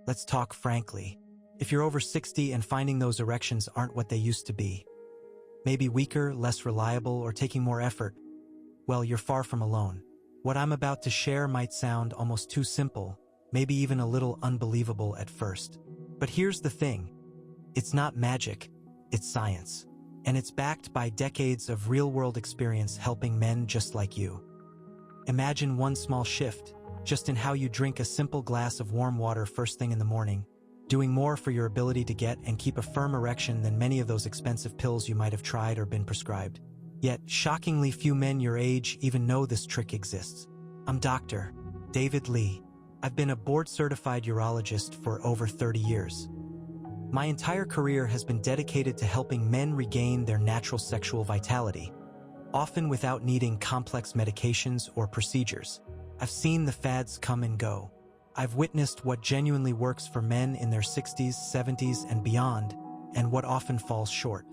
Let's talk frankly. If you're over 60 and finding those erections aren't what they used to be, maybe weaker, less reliable, or taking more effort, well, you're far from alone. What I'm about to share might sound almost too simple, maybe even a little unbelievable at first. But here's the thing. It's not magic, it's science. And it's backed by decades of real-world experience helping men just like you. Imagine one small shift, just in how you drink a simple glass of warm water first thing in the morning, doing more for your ability to get and keep a firm erection than many of those expensive pills you might have tried or been prescribed. Yet, shockingly few men your age even know this trick exists. I'm Dr. David Lee. I've been a board-certified urologist for over 30 years. My entire career has been dedicated to helping men regain their natural sexual vitality, often without needing complex medications or procedures. I've seen the fads come and go. I've witnessed what genuinely works for men in their 60s, 70s, and beyond, and what often falls short.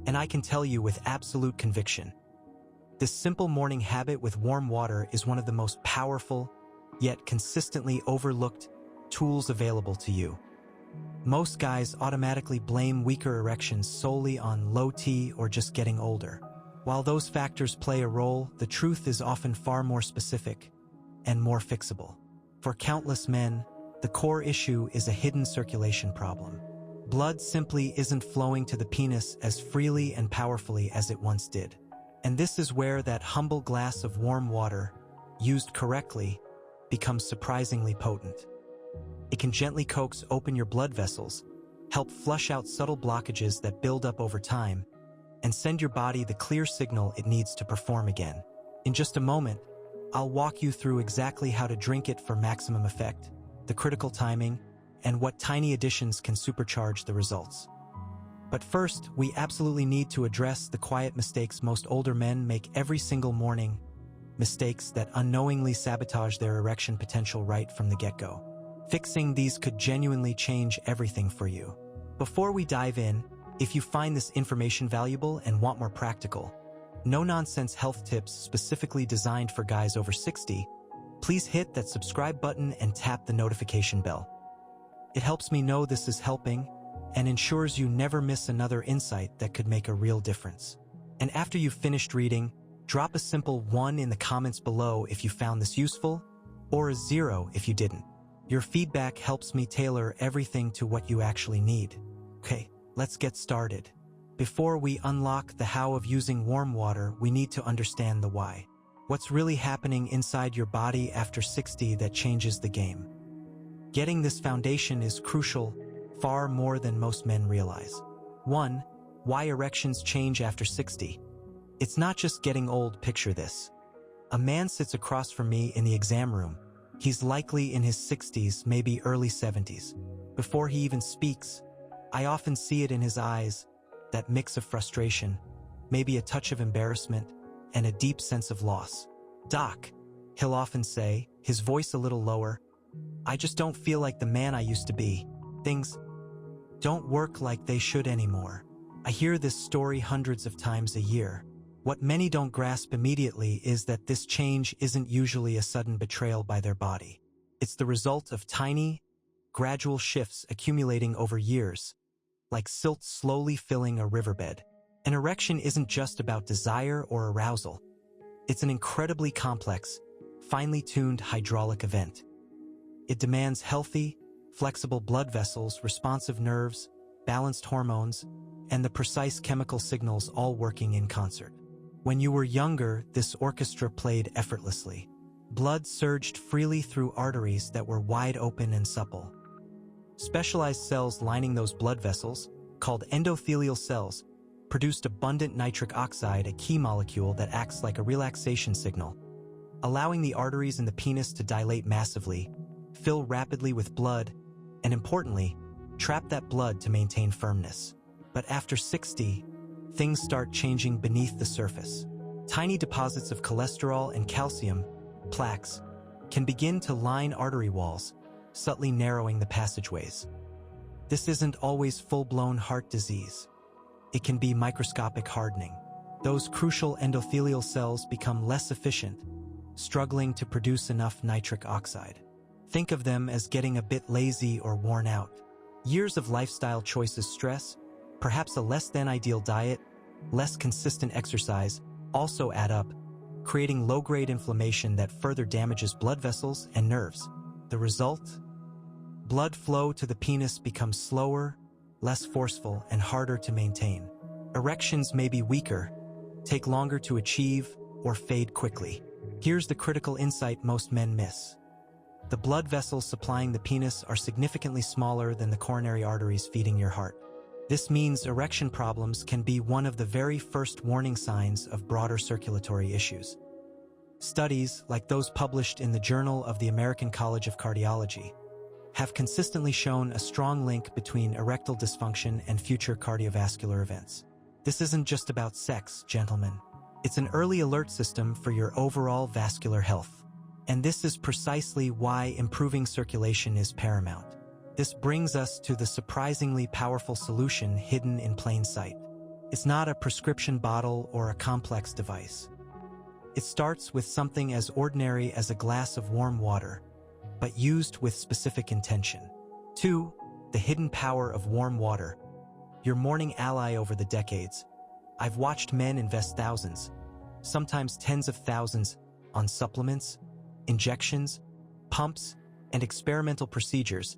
And I can tell you with absolute conviction, this simple morning habit with warm water is one of the most powerful, yet consistently overlooked, tools available to you. Most guys automatically blame weaker erections solely on low T or just getting older. While those factors play a role, the truth is often far more specific and more fixable. For countless men, the core issue is a hidden circulation problem. Blood simply isn't flowing to the penis as freely and powerfully as it once did. And this is where that humble glass of warm water, used correctly, becomes surprisingly potent. It can gently coax open your blood vessels, help flush out subtle blockages that build up over time, and send your body the clear signal it needs to perform again. In just a moment, I'll walk you through exactly how to drink it for maximum effect, the critical timing, and what tiny additions can supercharge the results. But first, we absolutely need to address the quiet mistakes most older men make every single morning, mistakes that unknowingly sabotage their erection potential right from the get-go. Fixing these could genuinely change everything for you. Before we dive in, if you find this information valuable and want more practical, no-nonsense health tips specifically designed for guys over 60, please hit that subscribe button and tap the notification bell. It helps me know this is helping and ensures you never miss another insight that could make a real difference. And after you've finished reading, drop a simple 1 in the comments below if you found this useful, or a 0 if you didn't. Your feedback helps me tailor everything to what you actually need. Okay, let's get started. Before we unlock the how of using warm water, we need to understand the why. What's really happening inside your body after 60 that changes the game? Getting this foundation is crucial, far more than most men realize. 1. Why erections change after 60. It's not just getting old, picture this. A man sits across from me in the exam room. He's likely in his 60s, maybe early 70s. Before he even speaks, I often see it in his eyes, that mix of frustration, maybe a touch of embarrassment, and a deep sense of loss. "Doc," he'll often say, his voice a little lower, "I just don't feel like the man I used to be. Things don't work like they should anymore." I hear this story hundreds of times a year. What many don't grasp immediately is that this change isn't usually a sudden betrayal by their body. It's the result of tiny, gradual shifts accumulating over years, like silt slowly filling a riverbed. An erection isn't just about desire or arousal. It's an incredibly complex, finely tuned hydraulic event. It demands healthy, flexible blood vessels, responsive nerves, balanced hormones, and the precise chemical signals all working in concert. When you were younger, this orchestra played effortlessly. Blood surged freely through arteries that were wide open and supple. Specialized cells lining those blood vessels, called endothelial cells, produced abundant nitric oxide, a key molecule that acts like a relaxation signal, allowing the arteries in the penis to dilate massively, fill rapidly with blood, and importantly, trap that blood to maintain firmness. But after 60, things start changing beneath the surface. Tiny deposits of cholesterol and calcium, plaques, can begin to line artery walls, subtly narrowing the passageways. This isn't always full-blown heart disease. It can be microscopic hardening. Those crucial endothelial cells become less efficient, struggling to produce enough nitric oxide. Think of them as getting a bit lazy or worn out. Years of lifestyle choices stress, perhaps a less than ideal diet, less consistent exercise, also add up, creating low-grade inflammation that further damages blood vessels and nerves. The result? Blood flow to the penis becomes slower, less forceful, and harder to maintain. Erections may be weaker, take longer to achieve, or fade quickly. Here's the critical insight most men miss. The blood vessels supplying the penis are significantly smaller than the coronary arteries feeding your heart. This means erection problems can be one of the very first warning signs of broader circulatory issues. Studies, like those published in the Journal of the American College of Cardiology, have consistently shown a strong link between erectile dysfunction and future cardiovascular events. This isn't just about sex, gentlemen. It's an early alert system for your overall vascular health. And this is precisely why improving circulation is paramount. This brings us to the surprisingly powerful solution hidden in plain sight. It's not a prescription bottle or a complex device. It starts with something as ordinary as a glass of warm water, but used with specific intention. 2. The hidden power of warm water. Your morning ally over the decades. I've watched men invest thousands, sometimes tens of thousands, on supplements, injections, pumps, and experimental procedures,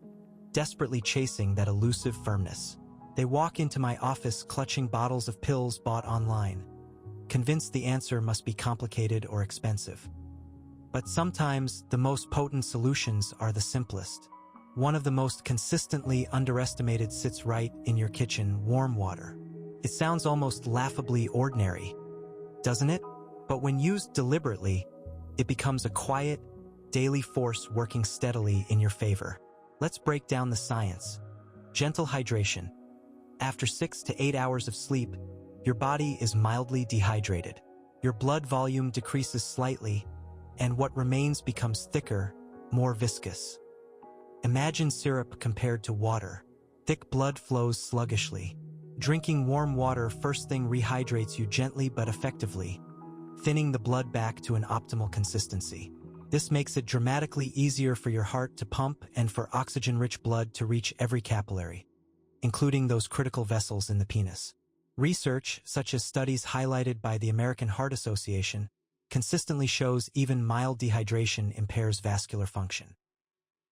desperately chasing that elusive firmness. They walk into my office clutching bottles of pills bought online, convinced the answer must be complicated or expensive. But sometimes the most potent solutions are the simplest. One of the most consistently underestimated sits right in your kitchen: warm water. It sounds almost laughably ordinary, doesn't it? But when used deliberately, it becomes a quiet, daily force working steadily in your favor. Let's break down the science. Gentle hydration. After 6 to 8 hours of sleep, your body is mildly dehydrated. Your blood volume decreases slightly, and what remains becomes thicker, more viscous. Imagine syrup compared to water. Thick blood flows sluggishly. Drinking warm water first thing rehydrates you gently but effectively, thinning the blood back to an optimal consistency. This makes it dramatically easier for your heart to pump and for oxygen-rich blood to reach every capillary, including those critical vessels in the penis. Research, such as studies highlighted by the American Heart Association, consistently shows even mild dehydration impairs vascular function.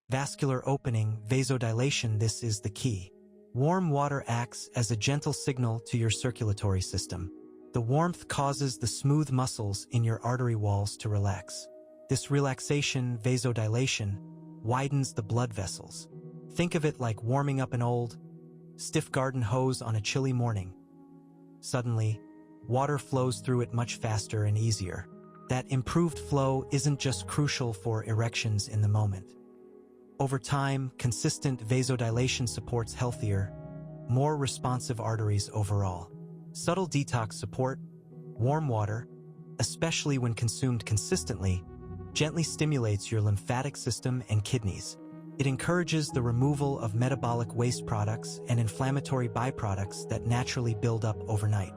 Vascular opening, vasodilation, this is the key. Warm water acts as a gentle signal to your circulatory system. The warmth causes the smooth muscles in your artery walls to relax. This relaxation, vasodilation, widens the blood vessels. Think of it like warming up an old, stiff garden hose on a chilly morning. Suddenly, water flows through it much faster and easier. That improved flow isn't just crucial for erections in the moment. Over time, consistent vasodilation supports healthier, more responsive arteries overall. Subtle detox support, warm water, especially when consumed consistently, gently stimulates your lymphatic system and kidneys. It encourages the removal of metabolic waste products and inflammatory byproducts that naturally build up overnight.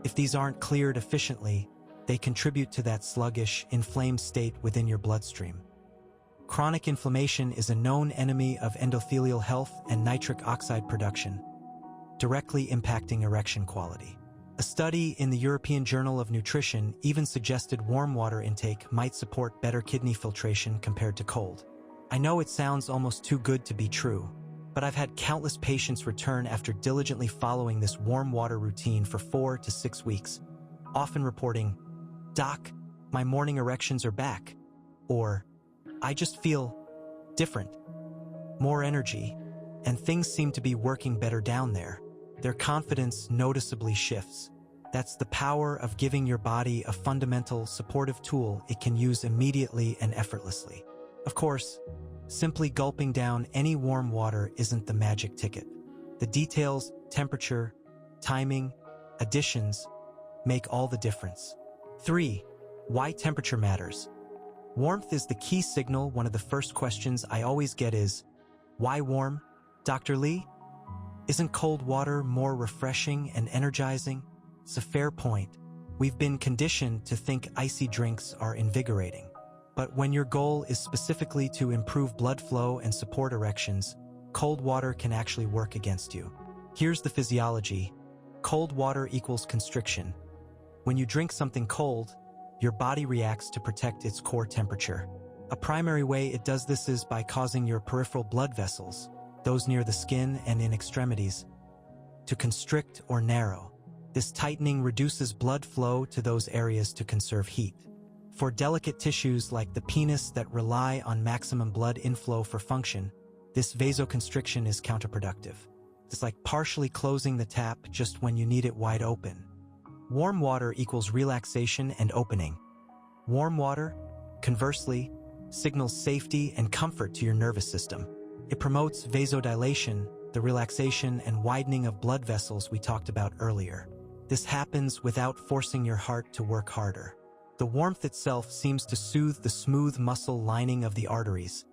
If these aren't cleared efficiently, they contribute to that sluggish, inflamed state within your bloodstream. Chronic inflammation is a known enemy of endothelial health and nitric oxide production, directly impacting erection quality. A study in the European Journal of Nutrition even suggested warm water intake might support better kidney filtration compared to cold. I know it sounds almost too good to be true, but I've had countless patients return after diligently following this warm water routine for 4 to 6 weeks, often reporting, "Doc, my morning erections are back," or "I just feel different, more energy, and things seem to be working better down there." Their confidence noticeably shifts. That's the power of giving your body a fundamental, supportive tool it can use immediately and effortlessly. Of course, simply gulping down any warm water isn't the magic ticket. The details, temperature, timing, additions, make all the difference. 3. Why temperature matters. Warmth is the key signal. One of the first questions I always get is, "Why warm, Dr. Lee? Isn't cold water more refreshing and energizing?" It's a fair point. We've been conditioned to think icy drinks are invigorating. But when your goal is specifically to improve blood flow and support erections, cold water can actually work against you. Here's the physiology. Cold water equals constriction. When you drink something cold, your body reacts to protect its core temperature. A primary way it does this is by causing your peripheral blood vessels, those near the skin and in extremities, to constrict or narrow. This tightening reduces blood flow to those areas to conserve heat. For delicate tissues like the penis that rely on maximum blood inflow for function, this vasoconstriction is counterproductive. It's like partially closing the tap just when you need it wide open. Warm water equals relaxation and opening. Warm water, conversely, signals safety and comfort to your nervous system. It promotes vasodilation, the relaxation and widening of blood vessels we talked about earlier. This happens without forcing your heart to work harder. The warmth itself seems to soothe the smooth muscle lining of the arteries,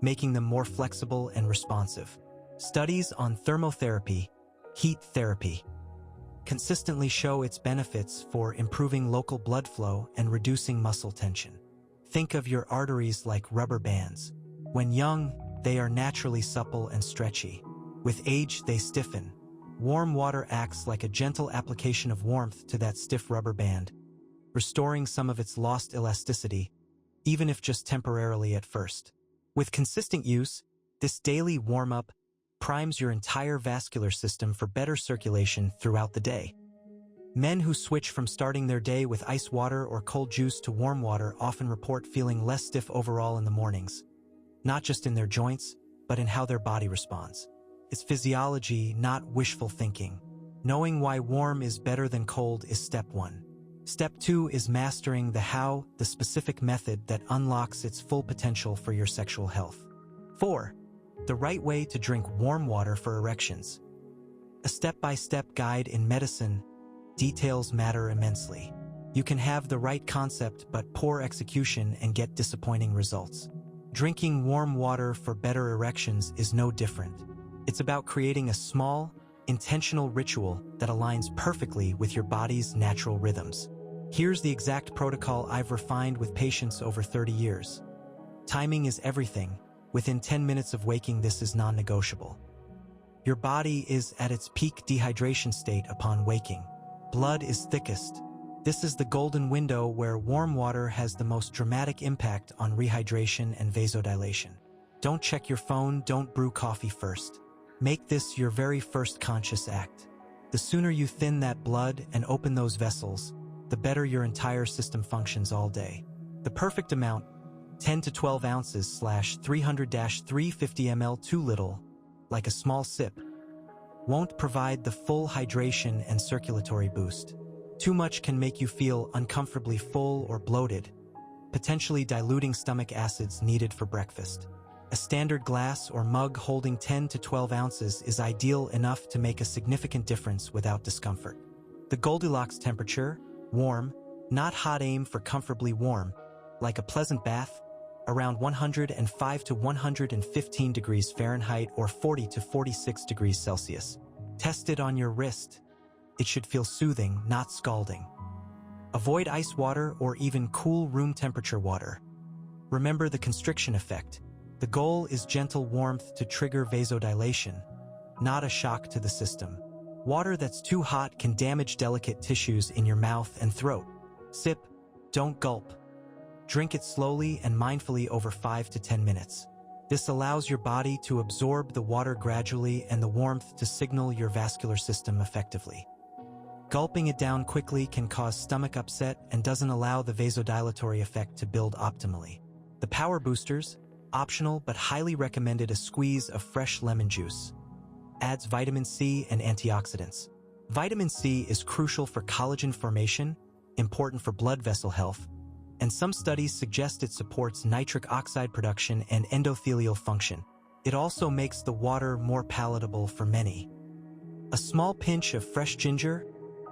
making them more flexible and responsive. Studies on thermotherapy, heat therapy, consistently show its benefits for improving local blood flow and reducing muscle tension. Think of your arteries like rubber bands. When young, they are naturally supple and stretchy. With age, they stiffen. Warm water acts like a gentle application of warmth to that stiff rubber band, restoring some of its lost elasticity, even if just temporarily at first. With consistent use, this daily warm-up primes your entire vascular system for better circulation throughout the day. Men who switch from starting their day with ice water or cold juice to warm water often report feeling less stiff overall in the mornings, not just in their joints, but in how their body responds. It's physiology, not wishful thinking. Knowing why warm is better than cold is step 1. Step 2 is mastering the how, the specific method that unlocks its full potential for your sexual health. 4. The right way to drink warm water for erections. A step-by-step guide in medicine. Details matter immensely. You can have the right concept but poor execution and get disappointing results. Drinking warm water for better erections is no different. It's about creating a small, intentional ritual that aligns perfectly with your body's natural rhythms. Here's the exact protocol I've refined with patients over 30 years. Timing is everything. Within 10 minutes of waking, this is non-negotiable. Your body is at its peak dehydration state upon waking. Blood is thickest. This is the golden window where warm water has the most dramatic impact on rehydration and vasodilation. Don't check your phone, don't brew coffee first. Make this your very first conscious act. The sooner you thin that blood and open those vessels, the better your entire system functions all day. The perfect amount, 10 to 12 ounces / 300-350 ml, too little, like a small sip, won't provide the full hydration and circulatory boost. Too much can make you feel uncomfortably full or bloated, potentially diluting stomach acids needed for breakfast. A standard glass or mug holding 10 to 12 ounces is ideal enough to make a significant difference without discomfort. The Goldilocks temperature, warm, not hot, aim for comfortably warm, like a pleasant bath, around 105 to 115 degrees Fahrenheit or 40 to 46 degrees Celsius. Test it on your wrist. It should feel soothing, not scalding. Avoid ice water or even cool room temperature water. Remember the constriction effect. The goal is gentle warmth to trigger vasodilation, not a shock to the system. Water that's too hot can damage delicate tissues in your mouth and throat. Sip, don't gulp. Drink it slowly and mindfully over 5 to 10 minutes. This allows your body to absorb the water gradually and the warmth to signal your vascular system effectively. Gulping it down quickly can cause stomach upset and doesn't allow the vasodilatory effect to build optimally. The power boosters, optional but highly recommended, a squeeze of fresh lemon juice. Adds vitamin C and antioxidants. Vitamin C is crucial for collagen formation, important for blood vessel health, and some studies suggest it supports nitric oxide production and endothelial function. It also makes the water more palatable for many. A small pinch of fresh ginger,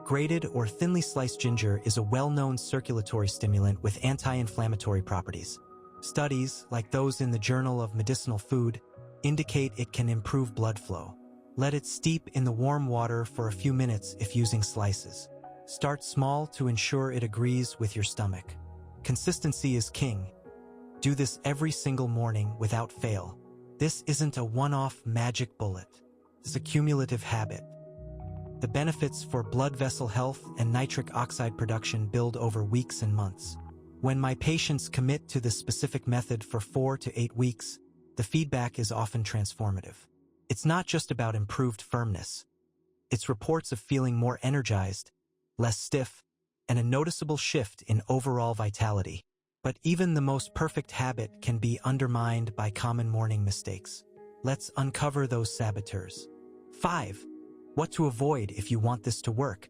grated or thinly sliced ginger, is a well-known circulatory stimulant with anti-inflammatory properties. Studies, like those in the Journal of Medicinal Food, indicate it can improve blood flow. Let it steep in the warm water for a few minutes if using slices. Start small to ensure it agrees with your stomach. Consistency is king. Do this every single morning without fail. This isn't a one-off magic bullet. It's a cumulative habit. The benefits for blood vessel health and nitric oxide production build over weeks and months. When my patients commit to this specific method for 4 to 8 weeks, the feedback is often transformative. It's not just about improved firmness. It's reports of feeling more energized, less stiff, and a noticeable shift in overall vitality. But even the most perfect habit can be undermined by common morning mistakes. Let's uncover those saboteurs. 5. What to avoid if you want this to work.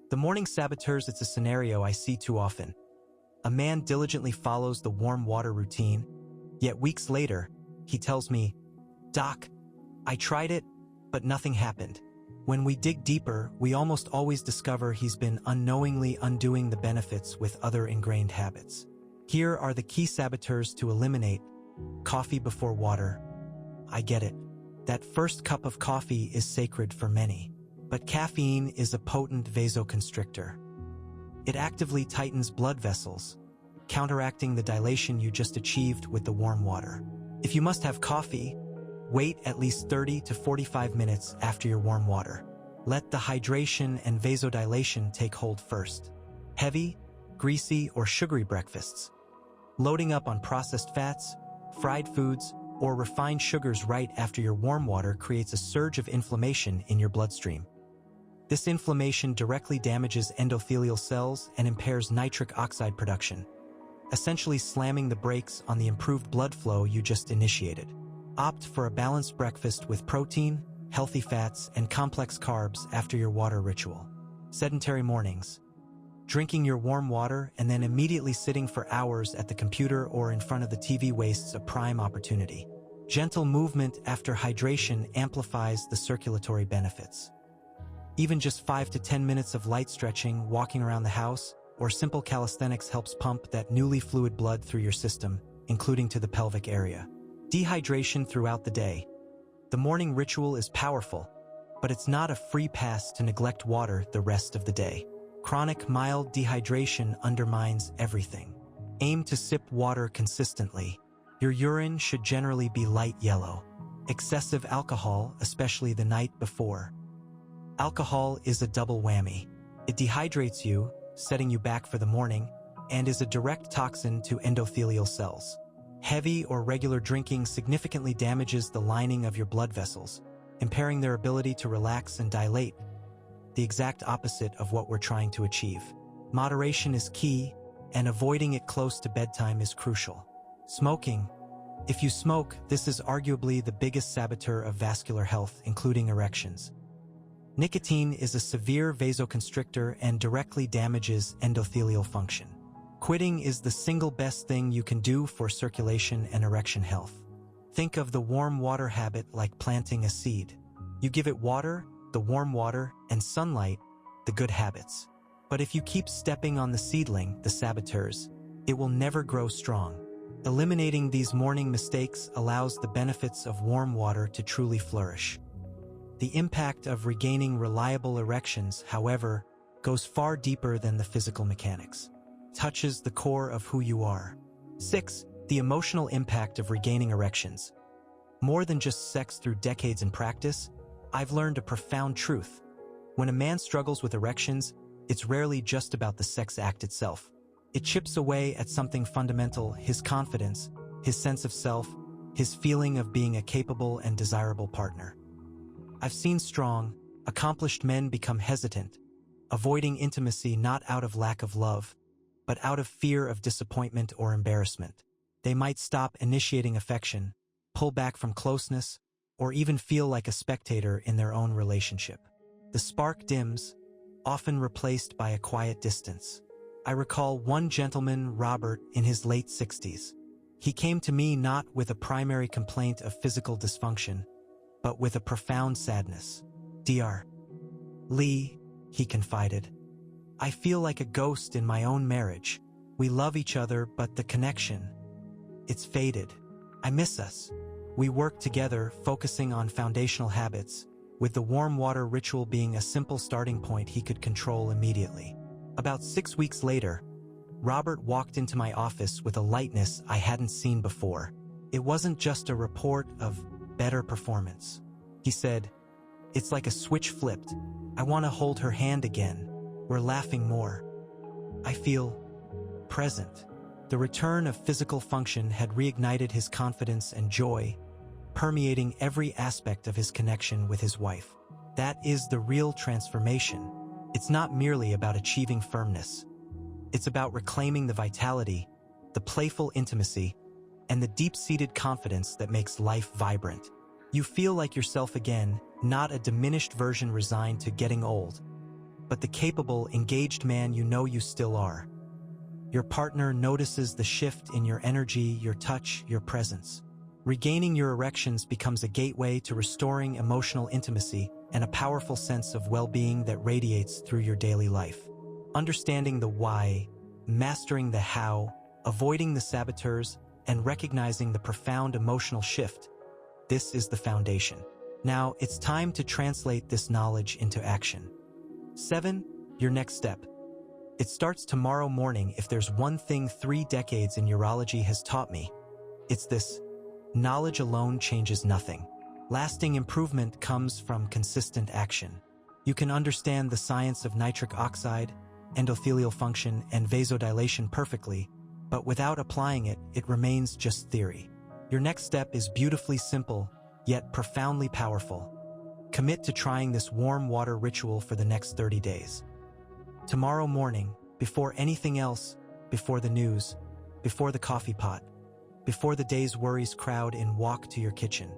The morning saboteurs, it's a scenario I see too often. A man diligently follows the warm water routine, yet weeks later, he tells me, "Doc, I tried it, but nothing happened." When we dig deeper, we almost always discover he's been unknowingly undoing the benefits with other ingrained habits. Here are the key saboteurs to eliminate. Coffee before water. I get it. That first cup of coffee is sacred for many. But caffeine is a potent vasoconstrictor. It actively tightens blood vessels, counteracting the dilation you just achieved with the warm water. If you must have coffee, wait at least 30 to 45 minutes after your warm water. Let the hydration and vasodilation take hold first. Heavy, greasy, or sugary breakfasts. Loading up on processed fats, fried foods, or refined sugars right after your warm water creates a surge of inflammation in your bloodstream. This inflammation directly damages endothelial cells and impairs nitric oxide production, essentially slamming the brakes on the improved blood flow you just initiated. Opt for a balanced breakfast with protein, healthy fats, and complex carbs after your water ritual. Sedentary mornings. Drinking your warm water and then immediately sitting for hours at the computer or in front of the TV wastes a prime opportunity. Gentle movement after hydration amplifies the circulatory benefits. Even just 5 to 10 minutes of light stretching, walking around the house, or simple calisthenics helps pump that newly fluid blood through your system, including to the pelvic area. Dehydration throughout the day. The morning ritual is powerful, but it's not a free pass to neglect water the rest of the day. Chronic mild dehydration undermines everything. Aim to sip water consistently. Your urine should generally be light yellow. Excessive alcohol, especially the night before. Alcohol is a double whammy. It dehydrates you, setting you back for the morning, and is a direct toxin to endothelial cells. Heavy or regular drinking significantly damages the lining of your blood vessels, impairing their ability to relax and dilate, the exact opposite of what we're trying to achieve. Moderation is key, and avoiding it close to bedtime is crucial. Smoking. If you smoke, this is arguably the biggest saboteur of vascular health, including erections. Nicotine is a severe vasoconstrictor and directly damages endothelial function. Quitting is the single best thing you can do for circulation and erection health. Think of the warm water habit like planting a seed. You give it water, the warm water, and sunlight, the good habits. But if you keep stepping on the seedling, the saboteurs, it will never grow strong. Eliminating these morning mistakes allows the benefits of warm water to truly flourish. The impact of regaining reliable erections, however, goes far deeper than the physical mechanics. It touches the core of who you are. 6. The emotional impact of regaining erections. More than just sex through decades in practice, I've learned a profound truth. When a man struggles with erections, it's rarely just about the sex act itself. It chips away at something fundamental: his confidence, his sense of self, his feeling of being a capable and desirable partner. I've seen strong, accomplished men become hesitant, avoiding intimacy not out of lack of love, but out of fear of disappointment or embarrassment. They might stop initiating affection, pull back from closeness, or even feel like a spectator in their own relationship. The spark dims, often replaced by a quiet distance. I recall one gentleman, Robert, in his late 60s. He came to me not with a primary complaint of physical dysfunction, but with a profound sadness. "Dr. Lee," he confided, "I feel like a ghost in my own marriage. We love each other, but the connection, it's faded. I miss us." We worked together, focusing on foundational habits, with the warm water ritual being a simple starting point he could control immediately. About 6 weeks later, Robert walked into my office with a lightness I hadn't seen before. It wasn't just a report of better performance. He said, "It's like a switch flipped. I want to hold her hand again. We're laughing more. I feel present." The return of physical function had reignited his confidence and joy, permeating every aspect of his connection with his wife. That is the real transformation. It's not merely about achieving firmness. It's about reclaiming the vitality, the playful intimacy, and the deep-seated confidence that makes life vibrant. You feel like yourself again, not a diminished version resigned to getting old, but the capable, engaged man you know you still are. Your partner notices the shift in your energy, your touch, your presence. Regaining your erections becomes a gateway to restoring emotional intimacy and a powerful sense of well-being that radiates through your daily life. Understanding the why, mastering the how, avoiding the saboteurs, and recognizing the profound emotional shift, this is the foundation. Now, it's time to translate this knowledge into action. 7. Your next step. It starts tomorrow morning. If there's one thing 3 decades in urology has taught me, it's this: knowledge alone changes nothing. Lasting improvement comes from consistent action. You can understand the science of nitric oxide, endothelial function, and vasodilation perfectly, but without applying it, it remains just theory. Your next step is beautifully simple, yet profoundly powerful. Commit to trying this warm water ritual for the next 30 days. Tomorrow morning, before anything else, before the news, before the coffee pot, before the day's worries crowd in, walk to your kitchen.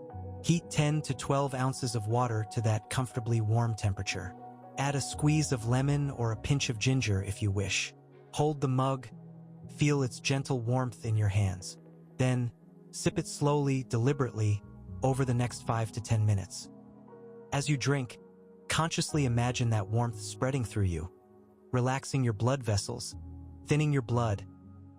Heat 10 to 12 ounces of water to that comfortably warm temperature. Add a squeeze of lemon or a pinch of ginger if you wish. Hold the mug, feel its gentle warmth in your hands. Then, sip it slowly, deliberately, over the next 5 to 10 minutes. As you drink, consciously imagine that warmth spreading through you, relaxing your blood vessels, thinning your blood,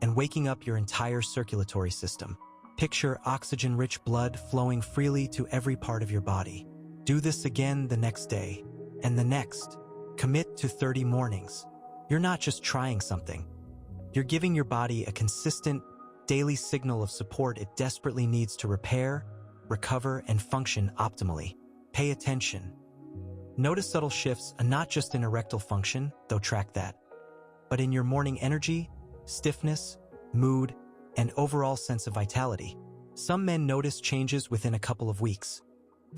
and waking up your entire circulatory system. Picture oxygen-rich blood flowing freely to every part of your body. Do this again the next day, and the next. Commit to 30 mornings. You're not just trying something. You're giving your body a consistent, daily signal of support it desperately needs to repair, recover, and function optimally. Pay attention. Notice subtle shifts, not just in erectile function, though track that, but in your morning energy, stiffness, mood, and overall sense of vitality. Some men notice changes within a couple of weeks.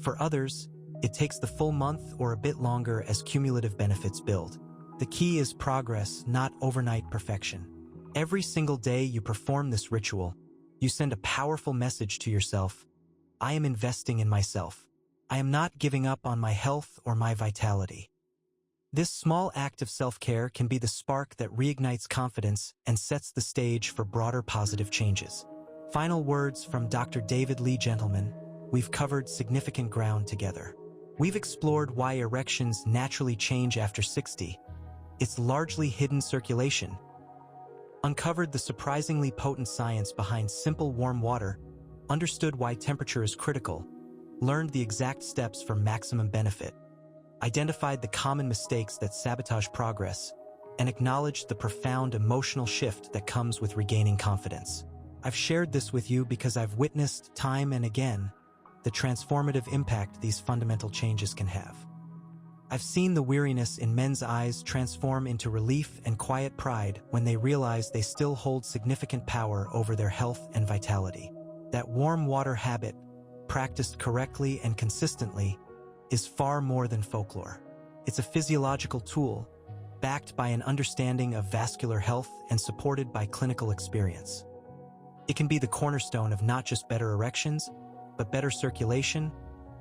For others, it takes the full month or a bit longer as cumulative benefits build. The key is progress, not overnight perfection. Every single day you perform this ritual, you send a powerful message to yourself: I am investing in myself. I am not giving up on my health or my vitality. This small act of self-care can be the spark that reignites confidence and sets the stage for broader positive changes. Final words from Dr. David Lee. Gentlemen, we've covered significant ground together. We've explored why erections naturally change after 60, its largely hidden circulation, uncovered the surprisingly potent science behind simple warm water, understood why temperature is critical, learned the exact steps for maximum benefit, identified the common mistakes that sabotage progress, and acknowledged the profound emotional shift that comes with regaining confidence. I've shared this with you because I've witnessed time and again the transformative impact these fundamental changes can have. I've seen the weariness in men's eyes transform into relief and quiet pride when they realize they still hold significant power over their health and vitality. That warm water habit, practiced correctly and consistently, is far more than folklore. It's a physiological tool, backed by an understanding of vascular health and supported by clinical experience. It can be the cornerstone of not just better erections, but better circulation,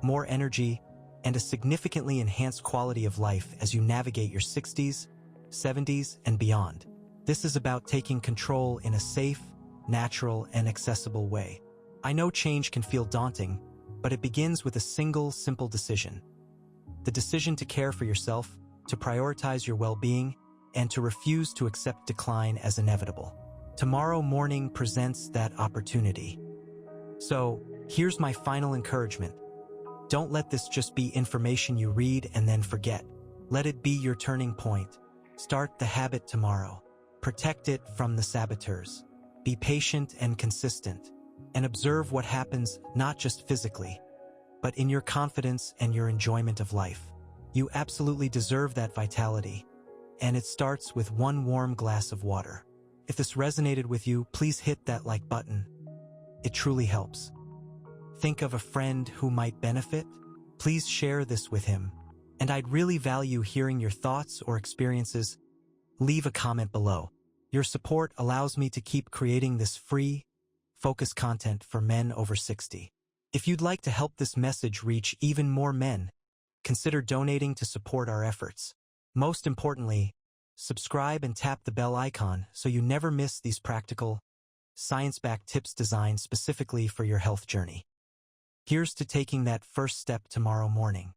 more energy, and a significantly enhanced quality of life as you navigate your 60s, 70s, and beyond. This is about taking control in a safe, natural, and accessible way. I know change can feel daunting, but it begins with a single, simple decision. The decision to care for yourself, to prioritize your well-being, and to refuse to accept decline as inevitable. Tomorrow morning presents that opportunity. So, here's my final encouragement. Don't let this just be information you read and then forget. Let it be your turning point. Start the habit tomorrow. Protect it from the saboteurs. Be patient and consistent, and observe what happens not just physically, but in your confidence and your enjoyment of life. You absolutely deserve that vitality, and it starts with one warm glass of water. If this resonated with you, please hit that like button. It truly helps. Think of a friend who might benefit? Please share this with him, and I'd really value hearing your thoughts or experiences. Leave a comment below. Your support allows me to keep creating this free, focused content for men over 60. If you'd like to help this message reach even more men, consider donating to support our efforts. Most importantly, subscribe and tap the bell icon so you never miss these practical, science-backed tips designed specifically for your health journey. Here's to taking that first step tomorrow morning.